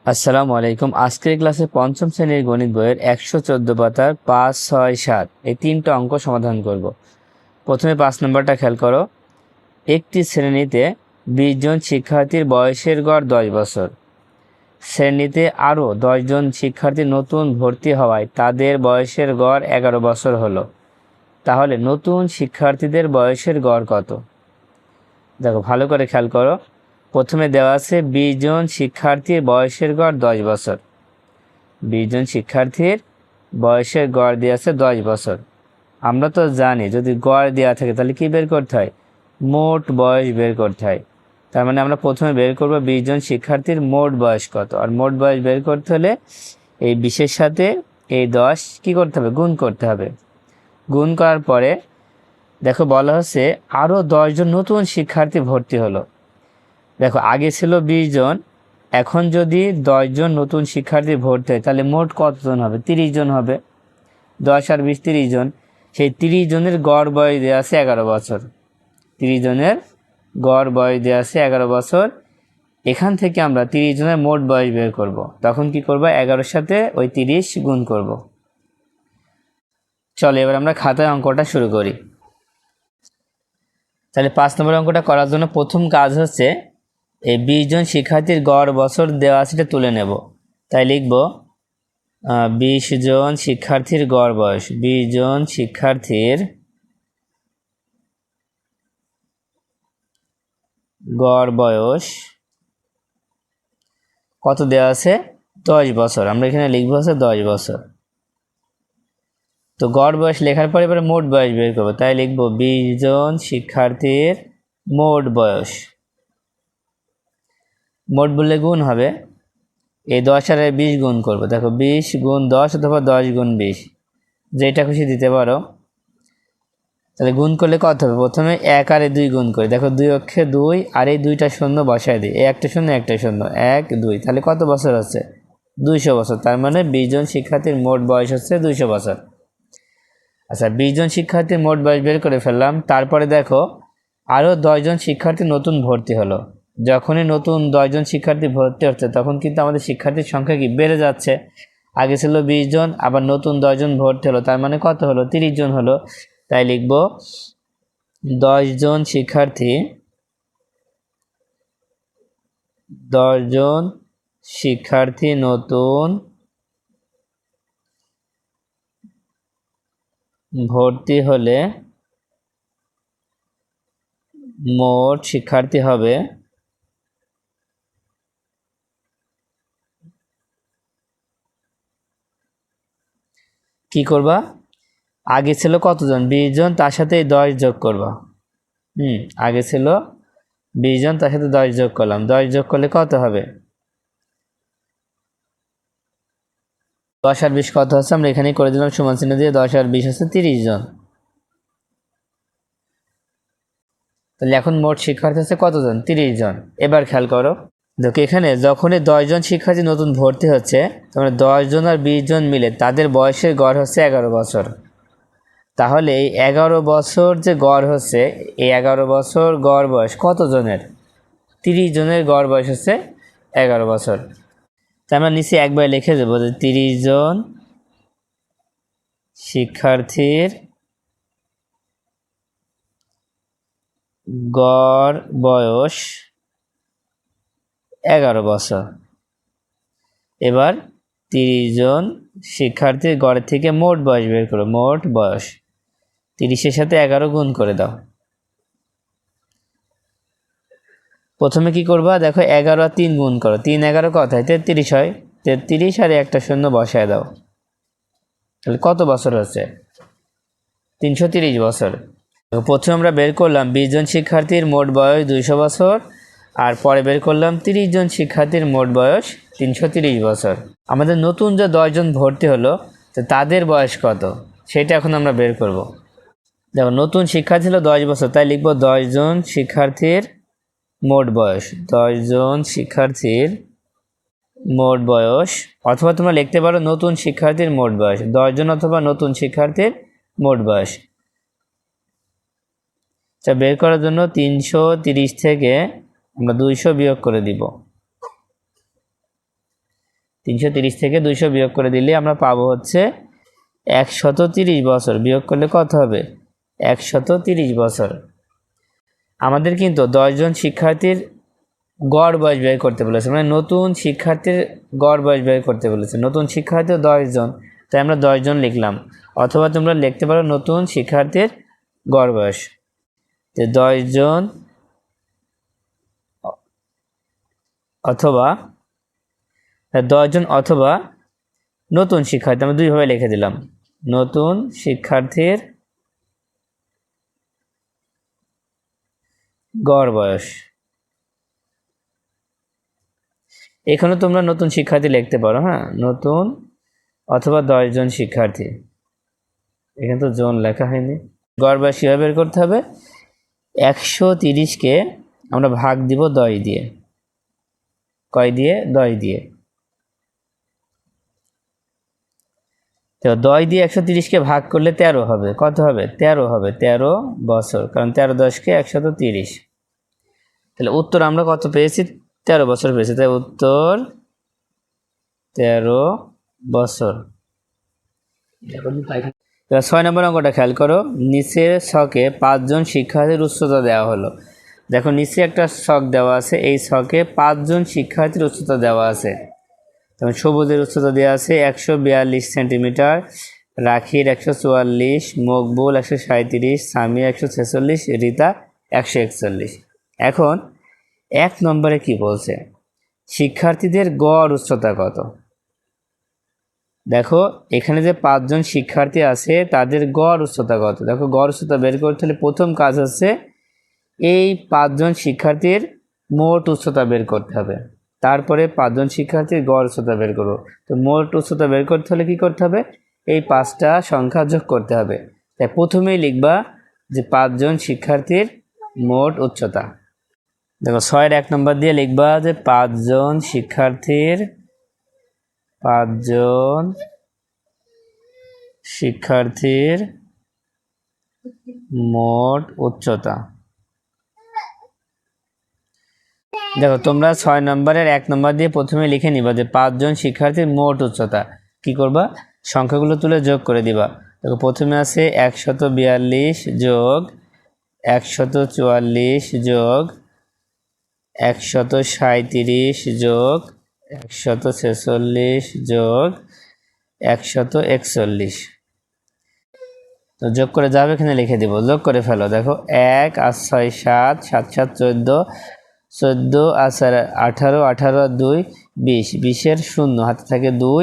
আসসালামু আলাইকুম। আজকের ক্লাসে পঞ্চম শ্রেণীর গণিত বইয়ের 114 পাতার 5, 6, 7 এই তিনটা অঙ্ক সমাধান করব। প্রথমে 5 নম্বরটা খেয়াল করো। একটি শ্রেণীতে 20 জন শিক্ষার্থীর বয়সের গড় 10 বছর। শ্রেণীতে আরও 10 জন শিক্ষার্থী নতুন ভর্তি হওয়ায় তাদের বয়সের গড় 11 বছর হলো। তাহলে নতুন শিক্ষার্থীদের বয়সের গড় কত? দেখো ভালো করে খেয়াল করো। প্রথমে দেওয়া আছে 20 জন শিক্ষার্থীর বয়সের গড় 10 বছর। 20 জন শিক্ষার্থীর বয়সের গড় দেওয়া আছে 10 বছর। আমরা তো জানি যদি গড় দেওয়া থাকে তাহলে কি বের করতে হয়? মোট বয়স বের করতে হয়। তার মানে আমরা প্রথমে বের করব 20 জন শিক্ষার্থীর মোট বয়স কত। আর মোট বয়স বের করতে হলে এই 20-এর সাথে এই 10 কি করতে হবে? গুণ করতে হবে। গুণ করার পরে দেখো বলা হচ্ছে আরও 10 জন নতুন শিক্ষার্থী ভর্তি হলো। দেখো আগে ছিল 20 জন, এখন যদি 10 জন নতুন শিক্ষার্থী ভর্তি হয় তাহলে মোট কতজন হবে? 30 জন হবে। 10 আর 20 30 জন। সেই 30 জনের গড় বয়স দেওয়া আছে 11 বছর। 30 জনের গড় বয়স দেওয়া আছে 11 বছর। এখান থেকে আমরা 30 জনের মোট বয়স বের করব। তখন কি করব? 11-এর সাথে ওই 30 গুণ করব। চলো এবার আমরা খাতায় অঙ্কটা শুরু করি। তাহলে 5 নম্বর অঙ্কটা করার জন্য প্রথম কাজ হচ্ছে এই 20 জন শিক্ষার্থীর গড় বছর দেওয়া আছে এটা তুলে নেব। তাই লিখব 20 জন শিক্ষার্থীর গড় বয়স। 20 জন শিক্ষার্থীর গড় বয়স কত দেওয়া আছে? 10 বছর। আমরা এখানে লিখবো হচ্ছে 10 বছর। তো গড় বয়স লেখার পরে এবারে মোট বয়স বের করবো। তাই লিখবো 20 জন শিক্ষার্থীর মোট বয়স। মোট বললে গুণ হবে, এই 10 আর 20 গুণ করবো। দেখো 20 গুণ 10 অথবা 10 গুণ 20, যেটা খুশি দিতে পারো। তাহলে গুণ করলে কত হবে? প্রথমে 1 আর 2 গুণ করি। দেখো 2 অক্ষে 2 আর এই 2টা শূন্য বসায় দিই। এই একটা শূন্য একটা শূন্য, 1 2। তাহলে কত বছর হচ্ছে? 200 বছর। তার মানে 20 জন শিক্ষার্থীর মোট বয়স হচ্ছে 200 বছর। আচ্ছা 20 জন শিক্ষার্থীর মোট বয়স বের করে ফেললাম। তারপরে দেখো আরও 10 জন শিক্ষার্থী নতুন ভর্তি হলো। যখনই নতুন 10 জন শিক্ষার্থী ভর্তি হচ্ছে তখন কিন্তু আমাদের শিক্ষার্থীর সংখ্যা কি বেড়ে যাচ্ছে। আগে ছিল 20 জন, আবার নতুন 10 জন ভর্তি হলো, তার মানে কত হলো? 30 জন হলো। তাই লিখব 10 জন শিক্ষার্থী, 10 জন শিক্ষার্থী নতুন ভর্তি হলে মোট শিক্ষার্থী হবে কি করবা? আগে ছিল কতজন? 20 জন, তার সাথে 10 যোগ করবা। আগে ছিল 20 জন, তার সাথে 10 যোগ করলাম। 10 যোগ করলে কত হবে? 10 আর 20 কত হচ্ছে? আমরা এখানেই করে দিলাম সমান চিহ্ন দিয়ে। 10 আর 20 হচ্ছে 30 জন। তাহলে এখন মোট শিক্ষার্থী হচ্ছে কতজন? 30 জন। এবার খেয়াল করো, দেখো এখানে যখনই 10 জন শিক্ষার্থী নতুন ভর্তি হচ্ছে, তাহলে 10 জন আর 20 জন মিলে তাদের বয়সের গড় হচ্ছে 11 বছর। তাহলে এই 11 বছর যে গড় হচ্ছে, এই 11 বছর গড় বয়স কত জনের? 30 জনের গড় বয়স হচ্ছে 11 বছর। তাই আমরা নিচে একবার লিখে দেবো যে 30 জন শিক্ষার্থীর গড় বয়স 11 বছর। এবার 30 জন শিক্ষার্থীর গড় থেকে মোট বয়স বের করো। মোট বয়স 30-এর সাথে 11 গুণ করে দাও। প্রথমে কি করবা? দেখো 11 আর 3 গুণ করো। 3 11 কত হয়? 33 হয়। 33 আর একটা শূন্য বসায় দাও। তাহলে কত বছর হচ্ছে? 330 বছর। প্রথমে আমরা বের করলাম 20 জন শিক্ষার্থীর মোট বয়স 200 বছর, আর পরে বের করলাম 30 জন শিক্ষার্থীর মোট বয়স 330 বছর। আমাদের নতুন যে 10 জন ভর্তি হলো, তো তাদের বয়স কত সেটা এখন আমরা বের করব। দেখো নতুন শিক্ষার্থী ছিল 10 বছর, তাই লিখব 10 জন শিক্ষার্থীর মোট বয়স। 10 জন শিক্ষার্থীর মোট বয়স, অথবা তোমরা লিখতে পারো নতুন শিক্ষার্থীর মোট বয়স। 10 জন অথবা নতুন শিক্ষার্থীর মোট বয়স। যা বের করার জন্য 330 থেকে আমরা 200 বিয়োগ করে দিব। 330 থেকে 200 বিয়োগ করে দিলে আমরা পাবো হচ্ছে 130 বছর। বিয়োগ করলে কত হবে? 130 বছর। আমাদের কিন্তু 10 জন শিক্ষার্থীর গড় বয়স ব্যয় করতে বলেছে, মানে নতুন শিক্ষার্থীর গড় বয়স ব্যয় করতে বলেছে। নতুন শিক্ষার্থী 10 জন, তাই আমরা 10 জন লিখলাম। অথবা তোমরা লিখতে পারো নতুন শিক্ষার্থীর গড় বয়স। তো 10 জন অথবা 10 জন অথবা নতুন শিক্ষার্থী, আমরা দুইভাবে লিখে দিলাম, নতুন শিক্ষার্থীর গড় বয়স। এখানে তোমরা নতুন শিক্ষার্থী লিখতে পারো, হ্যাঁ, নতুন অথবা 10 জন শিক্ষার্থী। এখানে তো জন লেখা হয়নি। গড় বয়স কীভাবে বের করতে হবে? 130কে আমরা ভাগ দিব 10 দিয়ে। কয় দিয়ে? 10 দিয়ে। তো 10 দিয়ে 130কে ভাগ করলে 13 হবে। কত হবে? 13 হবে, 13 বছর, কারণ 13 10কে 130। তাহলে উত্তর আমরা কত পেয়েছি? 13 বছর পেয়েছি। তাই উত্তর 13 বছর। এবার 6 নম্বর অঙ্কটা খেয়াল করো। নিচের ছকে 5 জন শিক্ষার্থীর উচ্চতা দেওয়া হলো। দেখো নিচে একটা ছক দেওয়া আছে, এই ছকে 5 জন শিক্ষার্থীর উচ্চতা দেওয়া আছে। তখন সবুজের উচ্চতা দেওয়া আছে 142 সেন্টিমিটার, রাখির 144, মকবুল 137, সামিয়া 146, রিতা 141। এখন 1 নম্বরে কি বলছে? শিক্ষার্থীদের গড় উচ্চতা কত? দেখো এখানে যে 5 জন শিক্ষার্থী আছে তাদের গড় উচ্চতা কত? দেখো গড় উচ্চতা বের করতে হলে প্রথম কাজ হচ্ছে এই 5 জন শিক্ষার্থীর মোট উচ্চতা বের করতে হবে। তারপরে 5 জন শিক্ষার্থীর গড় উচ্চতা বের করবো। তো মোট উচ্চতা বের করতে হলে কি করতে হবে? এই 5টা সংখ্যা যোগ করতে হবে। তাই প্রথমেই লিখবা যে 5 জন শিক্ষার্থীর মোট উচ্চতা। দেখো 6-এর 1 নম্বর দিয়ে লিখবা যে 5 জন শিক্ষার্থীর মোট উচ্চতা। দেখো তোমরা 6 নম্বরের 1 নম্বর দিয়ে প্রথমে লিখে নিবা যে 5 জন শিক্ষার্থীর মোট উচ্চতা। কি করবা? সংখ্যাগুলো তুলে যোগ করে দিবা। দেখো প্রথমে আছে 142 যোগ 144 যোগ 137 যোগ 146 যোগ 141। তো যোগ করে যাবে, এখানে লিখে দিব, যোগ করে ফেলো। দেখো 1 আর 6 7, 7 7 14, 14 আর 18, 18 আর 2 20, 20-এর শূন্য হাতে থাকে 2,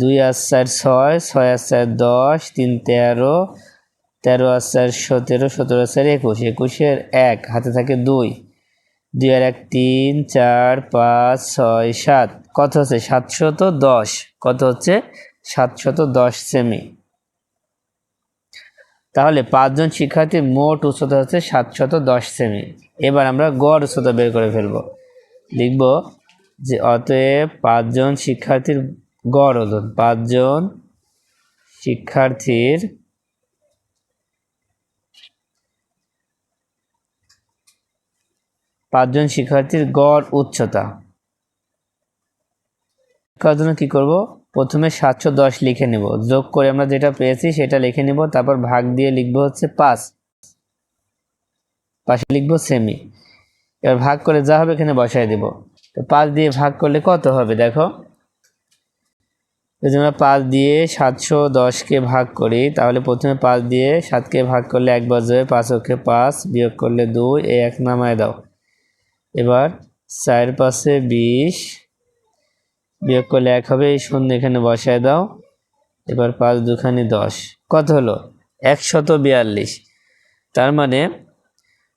2 আর 4 6, 6 আর 4 10, 3 13, 13 আর 4 17, 17 আর 4 21, 21-এর 1 হাতে থাকে 2, 2 আর 1 3, 4 5 6 7, কত হচ্ছে? 710। কত হচ্ছে? 710 সেমি। তাহলে 5 জন শিক্ষার্থীর মোট উচ্চতা হচ্ছে 710 সেমি। এবার আমরা গড় উচ্চতা বের করে ফেলব। লিখব যে অতএব 5 জন শিক্ষার্থীর গড় হলো 5 জন শিক্ষার্থীর গড় উচ্চতা। কার জন্য কি করব? প্রথমে 710 লিখে নেব, যোগ করে আমরা যেটা পেয়েছি সেটা লিখে নেব, তারপর ভাগ দিয়ে লিখব হচ্ছে 5, পাশে লিখব সেমি। এবার ভাগ করে যা হবে এখানে বসায় দেব। তো 5 দিয়ে ভাগ করলে কত হবে? দেখো যদি আমরা 5 দিয়ে 710কে ভাগ করি, তাহলে প্রথমে 5 দিয়ে 7কে ভাগ করলে 1 বাজবে, 5 ওকে 5, বিয়োগ করলে 2, এই 1 নামায় দাও। এবার 4 পাশে 20, বিয়োগ করলে 1 হবে, এই শূন্য এখানে বসায় দাও। এবার 5 দুখানি 10, কত হলো? 142। তার মানে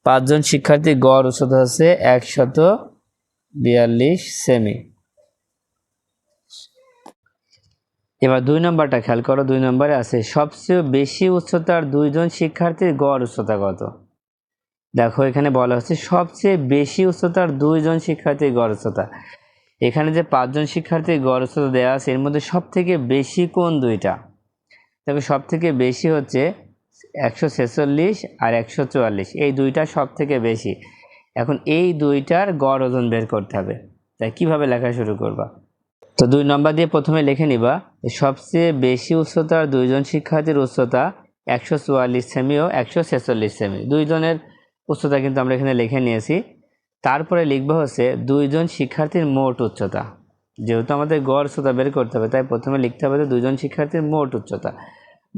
5 জন শিক্ষার্থীর গড় উচ্চতা হচ্ছে 142 সেমি। এবার 2 নম্বরটা খেয়াল করো। 2 নম্বরে আছে সবচেয়ে বেশি উচ্চতার 2 জন শিক্ষার্থীর গড় উচ্চতা কত? দেখো এখানে বলা হচ্ছে সবচেয়ে বেশি উচ্চতার 2 জন শিক্ষার্থীর গড় উচ্চতা। এখানে যে 5 জন শিক্ষার্থীর গড় উচ্চতা দেওয়া আছে এর মধ্যে সব থেকে বেশি কোন দুইটা? তবে সব থেকে বেশি হচ্ছে 146 আর 144, এই দুইটা সব থেকে বেশি। এখন এই দুইটার গড় ওজন বের করতে হবে। তাই কিভাবে লেখা শুরু করবা? তো তো 2 নম্বর দিয়ে প্রথমে লিখে নিবা সবচেয়ে বেশি উচ্চতার দুইজন শিক্ষার্থীর উচ্চতা 144 সেমি ও 146 সেমি। দুইজনের উচ্চতা কিন্তু আমরা এখানে লিখে নিয়েছি। তারপরে লিখবো হচ্ছে দুইজন শিক্ষার্থীর মোট উচ্চতা। যেহেতু আমাদের গড় উচ্চতা বের করতে হবে, তাই প্রথমে লিখতে হবে যে দুইজন শিক্ষার্থীর মোট উচ্চতা।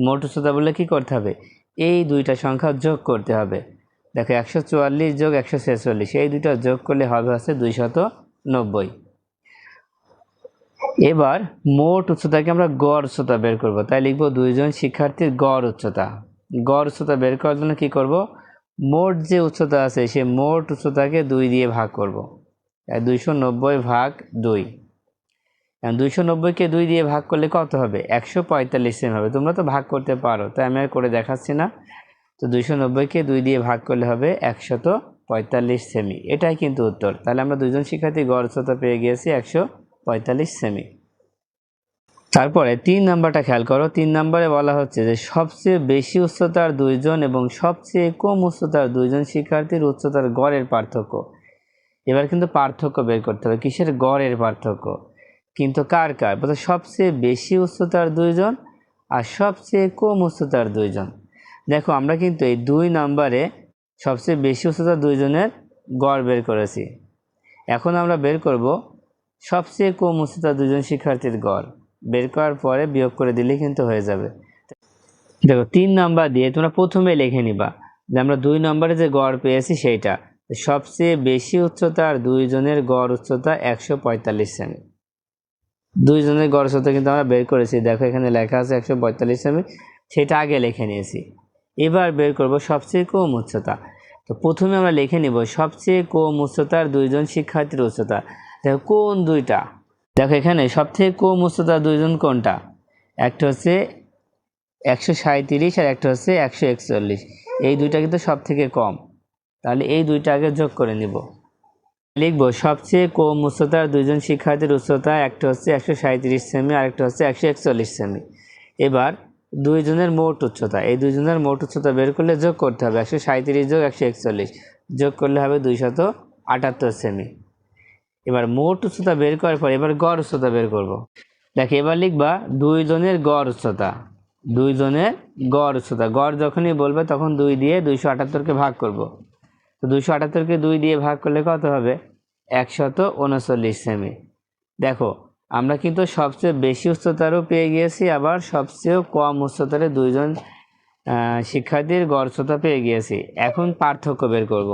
মোট উচ্চতা বললে কি করতে হবে, এই দুইটা সংখ্যা যোগ করতে হবে। দেখো 144 যোগ 146, এই দুইটা যোগ করলে হবে হচ্ছে 290। এবার মোট উচ্চতাকে আমরা গড় উচ্চতা বের করব, তাই লিখব দুইজন শিক্ষার্থীর গড় উচ্চতা। গড় উচ্চতা বের করার জন্য কি করব, মোট যে উচ্চতা আছে সে মোট উচ্চতাকে 2 দিয়ে ভাগ করব। 290 ভাগ 2, 290কে 2 দিয়ে ভাগ করলে কত হবে, 145 সেমি হবে। তোমরা তো ভাগ করতে পারো, তাই আমি আর করে দেখাচ্ছি না। তো 290কে 2 দিয়ে ভাগ করলে হবে 145 সেমি। এটাই কিন্তু উত্তর। তাহলে আমরা দুইজন শিক্ষার্থী গড় উচ্চতা পেয়ে গিয়েছি 145 সেমি। তারপরে 3 নাম্বারটা খেয়াল করো। 3 নাম্বারে বলা হচ্ছে যে সবচেয়ে বেশি উচ্চতার দুইজন এবং সবচেয়ে কম উচ্চতার দুইজন শিক্ষার্থীর উচ্চতার গড়ের পার্থক্য। এবার কিন্তু পার্থক্য বের করতে হবে, কিসের, গড়ের পার্থক্য। কিন্তু কার কার, বলতে সবচেয়ে বেশি উচ্চতার দুইজন আর সবচেয়ে কম উচ্চতার দুইজন। দেখো আমরা কিন্তু এই 2 নাম্বারে সবচেয়ে বেশি উচ্চতার দুইজনের গড় বের করেছি। এখন আমরা বের করব সবচেয়ে কম উচ্চতার দুইজন শিক্ষার্থীর গড়। বের করার পরে বিয়োগ করে দিলে কিন্তু হয়ে যাবে। দেখো 3 নাম্বার দিয়ে তোমরা প্রথমে লিখে নিবা যে আমরা 2 নম্বরে যে গড় পেয়েছি সেইটা। সবচেয়ে বেশি উচ্চতার দুইজনের গড় উচ্চতা 145 সেমি। দুইজনের গড় উচ্চতা কিন্তু আমরা বের করেছি, দেখো এখানে লেখা আছে 145 সেমি, সেটা আগে লিখে নিয়েছি। এবার বের করব সবচেয়ে কম উচ্চতা। তো প্রথমে আমরা লিখে নিব সবচেয়ে কম উচ্চতার দুইজন শিক্ষার্থীর উচ্চতা। দেখো কোন দুইটা, দেখো এখানে সবথেকে কম উচ্চতার দুইজন কোনটা, একটা হচ্ছে 137 আর একটা হচ্ছে 141। এই দুইটা কিন্তু সব থেকে কম, তাহলে এই দুইটা আগে যোগ করে নিব। লিখব সবচেয়ে কম উচ্চতার দুইজন শিক্ষার্থীর উচ্চতা, একটা হচ্ছে 137 সেমি আর একটা হচ্ছে 141 সেমি। এবার দুইজনের মোট উচ্চতা, এই দুইজনের মোট উচ্চতা বের করলে যোগ করতে হবে 137 যোগ 141, যোগ করলে হবে 278 সেমি। এবার মোট উচ্চতা বের করার পর এবার গড় উচ্চতা বের করব। দেখো এবার লিখবা দুইজনের গড় উচ্চতা। দুইজনের গড় উচ্চতা, গড় যখনই বলবে তখন 2 দিয়ে 278কে ভাগ করব। তো 278কে 2 দিয়ে ভাগ করলে কত হবে, 139 সেমি। দেখো আমরা কিন্তু সবচেয়ে বেশি উচ্চতারও পেয়ে গিয়েছি, আবার সবচেয়ে কম উচ্চতার দুইজন শিক্ষার্থীর গড় উচ্চতা পেয়ে গিয়েছি। এখন পার্থক্য বের করব।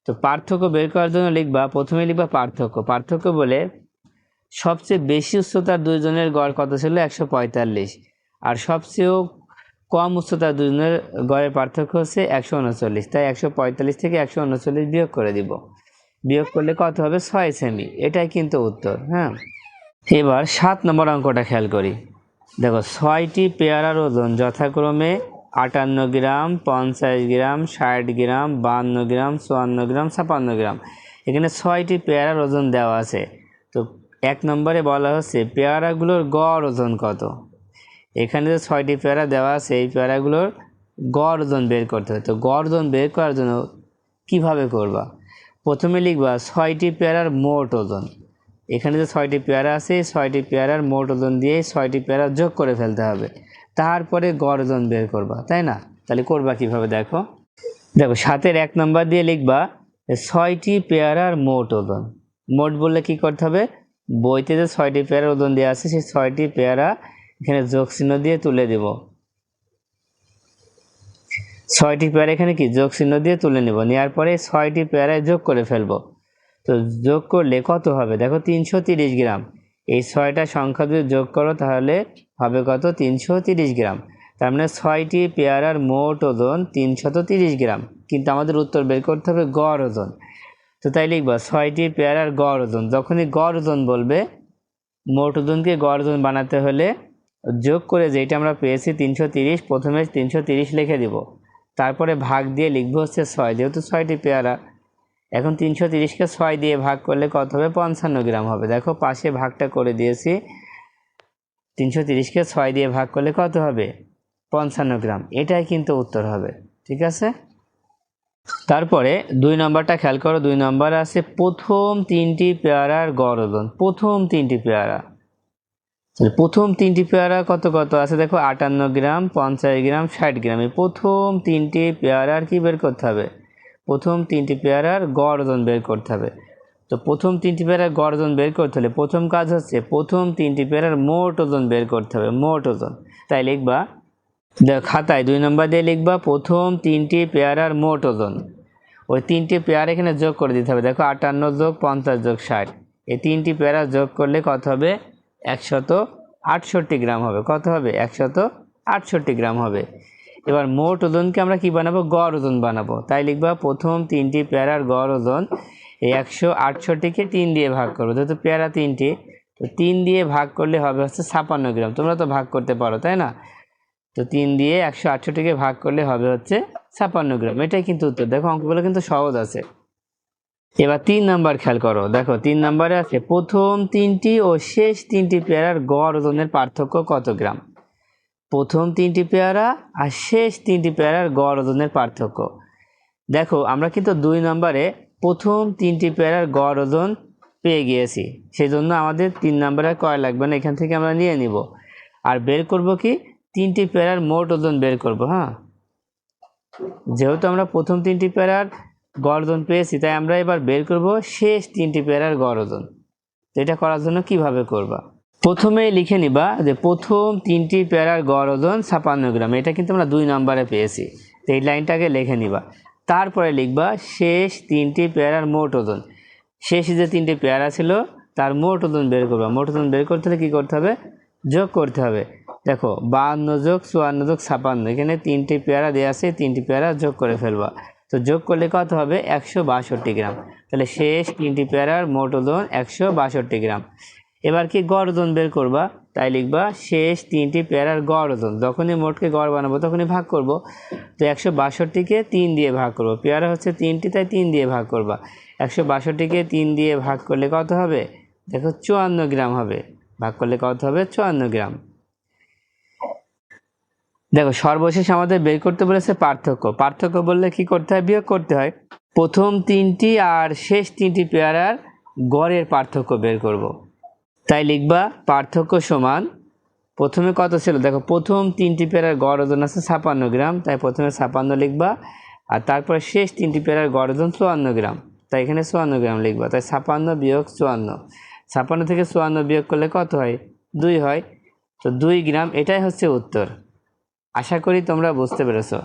তো পার্থক্য বের করার জন্য লিখবা, প্রথমে লিখবা পার্থক্য। পার্থক্য বলে সবচেয়ে বেশি উচ্চতার দুইজনের গড় কত ছিল, 145, আর সবচেয়ে কম উচ্চতার দুজনের গড়ের পার্থক্য হচ্ছে 139। তাই 145 থেকে 139 বিয়োগ করে দিব। বিয়োগ করলে কত হবে, 6 সেমি। এটাই কিন্তু উত্তর। হ্যাঁ, এবার 7 নম্বর অঙ্কটা খেয়াল করি। দেখো 6টি পেয়ারার ওজন যথাক্রমে 58 গ্রাম, 50 গ্রাম, 60 গ্রাম, 52 গ্রাম, 54 গ্রাম, 56 গ্রাম। এখানে 6টি পেয়ারার ওজন দেওয়া আছে। তো 1 নম্বরে বলা হচ্ছে পেয়ারাগুলোর গড় ওজন কত। এখানে যে 6টি পেয়ারা দেওয়া আছে এই পেয়ারাগুলোর গড় ওজন বের করতে হবে। তো গড় ওজন বের করার জন্য কিভাবে করবা, প্রথমে লিখবা 6টি পেয়ারার মোট ওজন। এখানে যে 6টি পেয়ারা আছে এই 6টি পেয়ারার মোট ওজন দিয়ে 6টি পেয়ারা যোগ করে ফেলতে হবে, তারপরে গড় ওজন বের করবা, তাই না। তাহলে করবা কিভাবে, দেখো 7-এর 1 নম্বর দিয়ে লিখবা 6টি পেয়ারার মোট ওজন। মোট বললে কি করতে হবে, বইতে যে 6টি পেয়ারার ওজন দেওয়া আছে সেই 6টি পেয়ারা এখানে যোগ চিহ্ন দিয়ে তুলে দেব। 6টি পেয়ারা এখানে কি যোগ চিহ্ন দিয়ে তুলে নেব, নেওয়ার পরে 6টি পেয়ারায় যোগ করে ফেলবো। তো যোগ করলে কত হবে, দেখো 330 গ্রাম। এই 6টা সংখ্যা যদি যোগ করো তাহলে হবে কত, 330 গ্রাম। তার মানে 6টি পেয়ারার মোট ওজন 330 গ্রাম। কিন্তু আমাদের উত্তর বের করতে হবে গড় ওজন। তো তাই লিখবা 6টি পেয়ারার গড় ওজন। যখনই গড় ওজন বলবে, মোট ওজনকে গড় ওজন বানাতে হলে যোগ করে যেটা আমরা পেয়েছি 330, প্রথমে 330 লিখে দিব, তারপরে ভাগ দিয়ে লিখবো হচ্ছে 6, যেহেতু 6টি পেয়ারা। এখন 330কে 6 দিয়ে ভাগ করলে কত হবে, 55 গ্রাম হবে। দেখো পাশে ভাগটা করে দিয়েছি, 330কে 6 দিয়ে ভাগ করলে কত হবে, 55 গ্রাম। এটাই কিন্তু উত্তর হবে। ঠিক আছে। তারপরে 2 নম্বরটা খেয়াল করো। 2 নম্বরে আছে প্রথম 3টি পেয়ারার গড় ওজন। প্রথম 3টি পেয়ারা, প্রথম 3টি পেয়ারা কত কত আছে দেখো, 58 গ্রাম, 50 গ্রাম, 60 গ্রাম। এই প্রথম 3টি পেয়ারার কি বের করতে হবে? প্রথম 3টি পেয়ারার গড় ওজন বের করতে হবে। তো প্রথম 3টি পেয়ারার গড় ওজন বের করতে হলে প্রথম কাজ হচ্ছে প্রথম 3টি পেয়ারার মোট ওজন বের করতে হবে, মোট ওজন। তাই লিখবা, খাতায় 2 নম্বর দিয়ে লিখবা প্রথম 3টি পেয়ারার মোট ওজন। ওই 3টি পেয়ারা এখানে যোগ করে দিতে হবে। দেখো 58 যোগ 50 যোগ 60, এই 3টি পেয়ারা যোগ করলে কত হবে? 168 গ্রাম হবে। কত হবে? 168 গ্রাম হবে। এবার মোট ওজনকে আমরা কি বানাবো? গড় ওজন বানাবো। তাই লিখবা প্রথম 3টি পেয়ারার গড় ওজন, এই 168কে 3 দিয়ে ভাগ করবো, যেহেতু পেয়ারা 3টি, তো 3 দিয়ে ভাগ করলে হবে হচ্ছে 56 গ্রাম। তোমরা তো ভাগ করতে পারো, তাই না? তো 3 দিয়ে 168কে ভাগ করলে হবে হচ্ছে 56 গ্রাম। এটাই কিন্তু উত্তর। দেখো অঙ্কগুলো কিন্তু সহজ আছে। এবার 3 নাম্বার খেয়াল করো। দেখো 3 নম্বরে আছে প্রথম 3টি ও শেষ 3টি পেয়ারার গড় ওজনের পার্থক্য কত গ্রাম? প্রথম 3টি পেয়ারা আর শেষ 3টি পেয়ারার গড় ওজনের পার্থক্য। দেখো আমরা কিন্তু 2 নম্বরে প্রথম 3টি পেয়ারার গড় ওজন পেয়ে গিয়েছি, সেই জন্য আমাদের 3 নম্বরে কয় লাগবে না, এখান থেকে আমরা নিয়ে নিব। আর বের করব কি? 3টি পেয়ারার মোট ওজন বের করব। হ্যাঁ, যেহেতু আমরা প্রথম 3টি পেয়ারার গড় ওজন পেয়েছি, তাই আমরা এবার বের করব শেষ 3টি পেয়ারার গড় ওজন। তো এটা করার জন্য কিভাবে করবা? প্রথমেই লিখে নিবা যে প্রথম 3টি পেয়ারার গড় ওজন 56 গ্রাম। এটা কিন্তু আমরা 2 নম্বরে পেয়েছি, তো এই লাইনটাকে লিখে নিবা। তারপরে লিখবা শেষ 3টি পেয়ারার মোট ওজন। শেষ যে 3টি পেয়ারা ছিল তার মোট ওজন বের করবা। মোট ওজন বের করতে হলে কী করতে হবে? যোগ করতে হবে। দেখো 52 যোগ 54 যোগ 56, এখানে 3টি পেয়ারা দেওয়া আছে, 3টি পেয়ারা যোগ করে ফেলবা। তো যোগ করলে কত হবে? 162 গ্রাম। তাহলে শেষ 3টি পেয়ারার মোট ওজন 162 গ্রাম। এবার কি গড় ওজন বের করবা? তাই লিখবা শেষ 3টি পেয়ারার গড় ওজন। যখনই মোটকে গড় বানাবো তখনই ভাগ করব। তো 162কে 3 দিয়ে ভাগ করব। পেয়ারা হচ্ছে 3টি, তাই 3 দিয়ে ভাগ করবা। 162কে 3 দিয়ে ভাগ করলে কত হবে? দেখো 54 গ্রাম হবে। ভাগ করলে কত হবে? 54 গ্রাম। দেখো সর্বশেষ আমাদের বের করতে বলেছে পার্থক্য। পার্থক্য বললে কি করতে হয়? বিয়োগ করতে হয়। প্রথম 3টি আর শেষ 3টি পেয়ারার গড়ের পার্থক্য বের করব। তাই লিখবা পার্থক্য সমান, প্রথমে কত ছিল? দেখো প্রথম 3টি পেয়ারার গড় ওজন আছে 56 গ্রাম, তাই প্রথমে 56 লিখবা। আর তারপরে শেষ 3টি পেয়ারার গড় ওজন 54 গ্রাম, তাই এখানে 54 গ্রাম লিখবা। তাই 56 বিয়োগ 54, 56 থেকে 54 বিয়োগ করলে কত হয়? 2 হয়। তো 2 গ্রাম, এটাই হচ্ছে উত্তর। আশা করি তোমরা বুঝতে পেরেছো।